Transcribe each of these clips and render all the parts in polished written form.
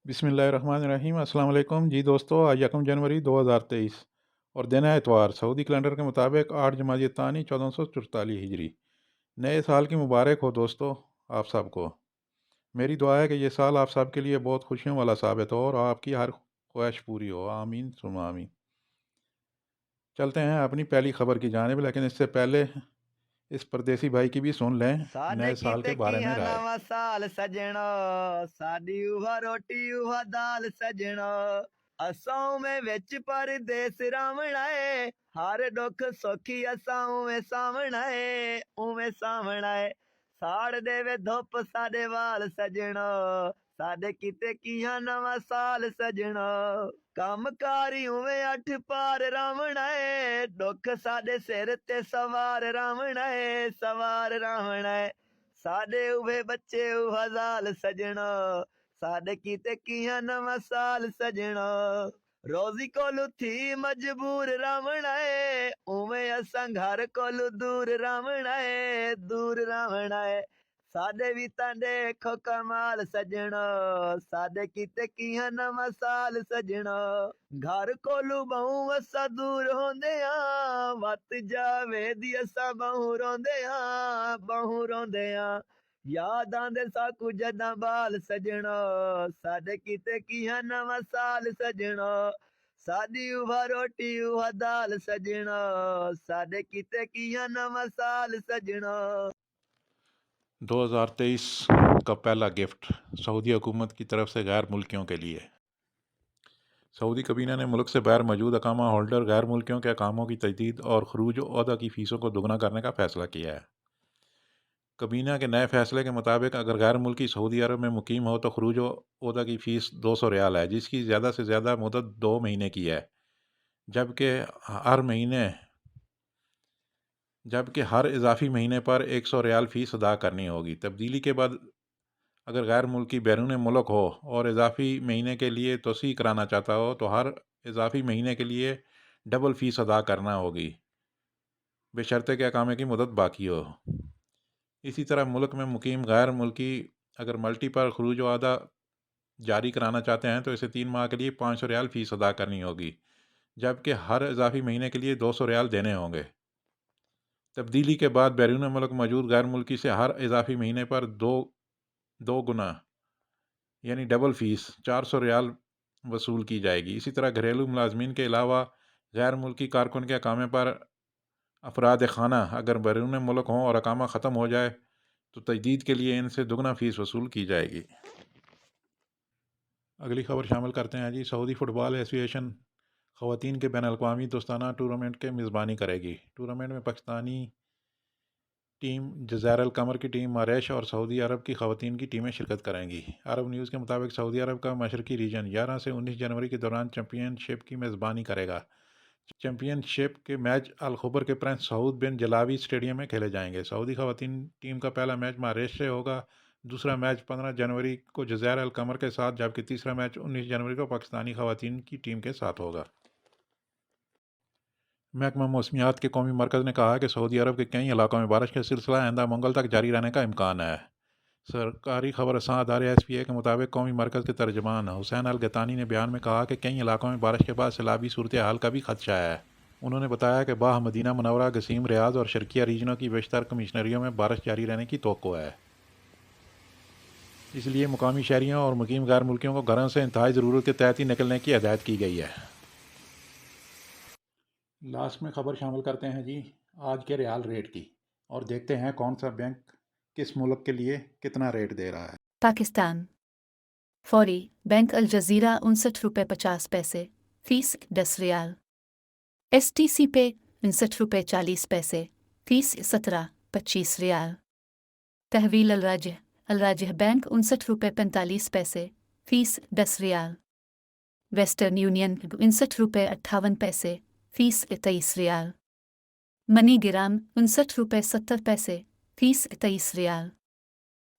बिस्मिल्लाहिर्रहमानिर्रहीम। अस्सलाम वालेकुम जी दोस्तों, आज 1 जनवरी 2023 और दिन है इतवार। सऊदी कैलेंडर के मुताबिक 8 जमादी तानी 1444 हिजरी। नए साल की मुबारक हो दोस्तों आप सबको। मेरी दुआ है कि ये साल आप सब के लिए बहुत खुशियों वाला साबित हो और आपकी हर ख्वाहिश पूरी हो। आमीन सुम्मा आमीन। चलते हैं अपनी पहली खबर की जानिब, लेकिन इससे पहले इस परदेसी भाई की भी सुन लें साडे नए साल कीते के की बारे में है राय। नवा साल सजणो, साडी उहा रोटी उहा दाल सजणो। असां में विच परदेस रावणा है, हर दुख सुखी असां उवें सावणा है, उवें सावणा है। साड़ देवे धुप साडे वाल सजणो, साडे कीते कीहा नवा साल सजणो। कामकारी उवें अठ पार रावणा है, दुख साडे सिर ते सवार रावणा है, सवार रावणा है। साडे उभे बच्चे उहा ज़ाल सजणो, साडे कीते कीहा नवा साल सजणो। रोज़ी कोलू थी मजबूर रावणा है, उवें असां घर कोलू दूर रावणा है, दूर रावणा है। साडे भी तांडे खो कमाल सजणो, साडे कीते कीहा नवा साल सजणो। घर कोलू बहु असां दूर होंदे आ, वत जावे दी असां बहु रोंदे आ, बहु रोंदे आ। याद आंदे साकू जदां बाल सजणो, साडे कीते कीहा नवा साल सजणो। साडी उहा रोटी उहा दाल सजणो, साडे कीते कीहा नवा साल सजणो। 2023 का पहला गिफ्ट सऊदी हुकूमत की तरफ से गैर मुल्कियों के लिए। सऊदी कबीना ने मुल्क से बाहर मौजूद अकामा होल्डर गैर मुल्कियों के अकामों की तजदीद और खरूज ओहदा की फ़ीसों को दुगना करने का फ़ैसला किया है। कबीना के नए फैसले के मुताबिक अगर गैर मुल्की सऊदी अरब में मुकीम हो तो खरूज ओहदा की फ़ीस 200 रियाल है, जिसकी ज़्यादा से ज़्यादा मुदत 2 महीने की है, जबकि हर महीने जबकि हर इजाफी महीने पर 100 रियाल फ़ीस अदा करनी होगी। तब्दीली के बाद अगर गैर मुल्की बैरून मुल्क हो और इजाफी महीने के लिए तोसी कराना चाहता हो तो हर इजाफी महीने के लिए डबल फ़ीस अदा करना होगी, बशर्ते कि अकामे की मुदत बाकी हो। इसी तरह मुल्क में मुकीम गैर मुल्की अगर मल्टी पर खरूज वादा जारी कराना चाहते हैं तो इसे 3 माह के लिए 500 रियाल फ़ीस अदा करनी होगी, जबकि हर इजाफी महीने के लिए 200 रियाल देने होंगे। तब्दीली के बाद बैरून मुल्क मौजूद गैर मुल्की से हर इजाफी महीने पर दो गुना यानी डबल फ़ीस 400 रियाल वसूल की जाएगी। इसी तरह घरेलू मुलाजमीन के अलावा गैर मुल्की कारकुन के अकामे पर अफराद खाना अगर बैरून मुल्क हों और अकामा ख़त्म हो जाए तो तजदीद के लिए इनसे दुगना फ़ीस वसूल की जाएगी। अगली खबर शामिल करते हैं जी। सऊदी फ़ुटबॉल एसोसिएशन ख़वातीन के बैन अल-अक़वामी दोस्ताना टूर्नामेंट के मेज़बानी करेगी। टूर्नामेंट में पाकिस्तानी टीम, जज़ायर अल-क़मर की टीम, मारेश और सऊदी अरब की ख़वातीन की टीमें शिरकत करेंगी। अरब न्यूज़ के मुताबिक सऊदी अरब का मशरकी रीजन 11 से 19 जनवरी के दौरान चैम्पियनशिप की मेज़बानी करेगा। चैम्पियनशिप के मैच अल खुबर के प्रिंस सऊद बिन जलावी स्टेडियम में खेले जाएंगे। सऊदी ख़वातीन टीम का पहला मैच मारेश से होगा, दूसरा मैच 15 जनवरी को जज़ायर अल-क़मर के साथ, जबकि तीसरा मैच 19 जनवरी को पाकिस्तानी ख़वातीन की टीम के साथ होगा। महकमा मौसमियात के कौमी मरकज़ ने कहा है कि सऊदी अरब के कई इलाकों में बारिश का सिलसिला आइंदा मंगल तक जारी रहने का इम्कान है। सरकारी खबर रसां अदारे SPA के मुताबिक कौमी मरकज़ के तर्जमान हुसैन अल गतानी ने बयान में कहा कि कई इलाकों में बारिश के बाद सैलाबी सूरत हाल का भी खदशा है। उन्होंने बताया कि बाह, मदीना मुनव्वरा, गसीम, रियाद और शर्किया रीजनों की बेशतर कमिश्नरियों में बारिश जारी रहने की तवक्को है। इसलिए मुकामी शहरियों और मुकीम गैर मुल्कियों को घरों से इंतहाई ज़रूरत के तहत ही निकलने की हिदायत की गई है। लास्ट में खबर शामिल करते हैं जी आज के रियाल रेट की और देखते हैं कौन सा बैंक किस मुल्क के लिए कितना रेट दे रहा है। पाकिस्तान फौरी बैंक अल जजीरा 59 रुपये 50 पैसे फीस 10 रियाल। STC पे 59 रुपये 40 पैसे फीस 17-25 रियाल। तहवील अल राजह बैंक 59 रुपये 45 पैसे फीस 10 रियाल। वेस्टर्न यूनियन 59 रुपये 58 पैसे फीस 23 रियाल। मनी गिराम 59 रुपये 70 पैसे फीस 23 रियाल।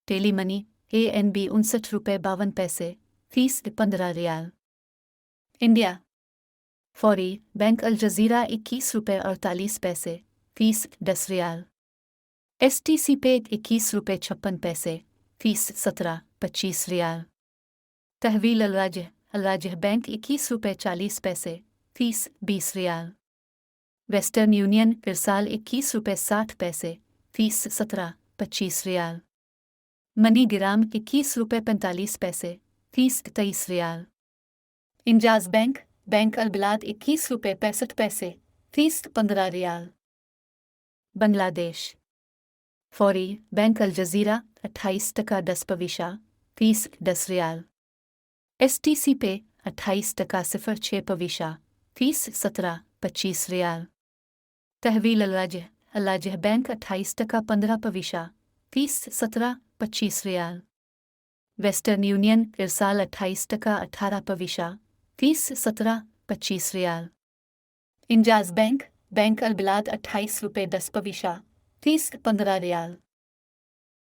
टेली मनी ANB 59 रुपये 52 पैसे फीस 15 रियाल। इंडिया फौरी बैंक अल जजीरा 21 रुपये 48 पैसे फीस 10 रियाल। STC पे 21 रुपये 56 पैसे फीस 17-25 रियाल। तहवील अलराजह बैंक 21 रुपये 40 पैसे, फीस 20 रियाल। वेस्टर्न यूनियन इरसाल 21 रुपये 60 पैसे, फीस 17-25 रियाल। मनी ग्राम 21 रुपये 45 पैसे, फीस 23 रियाल। इंजाज बैंक अलबिलाद 21 रुपये 65 पैसे, फीस 15 रियाल। बांग्लादेश फौरी बैंक अल जजीरा 28 टका 10 पविशा, फीस 10 रियाल। STC पे 28 टका 06 पविशा, फीस 17-25 रियाल। तहवील अल्लाजह बैंक 28 टका 15 पविशा, फीस 17-25 रियाल। वेस्टर्न यूनियन इरसाल 28 टका 18 पविशा, फीस 17-25 रियाल। इंजाज बैंक अलबिलाद 28 रुपये 10 पविशा, फीस 15 रियाल।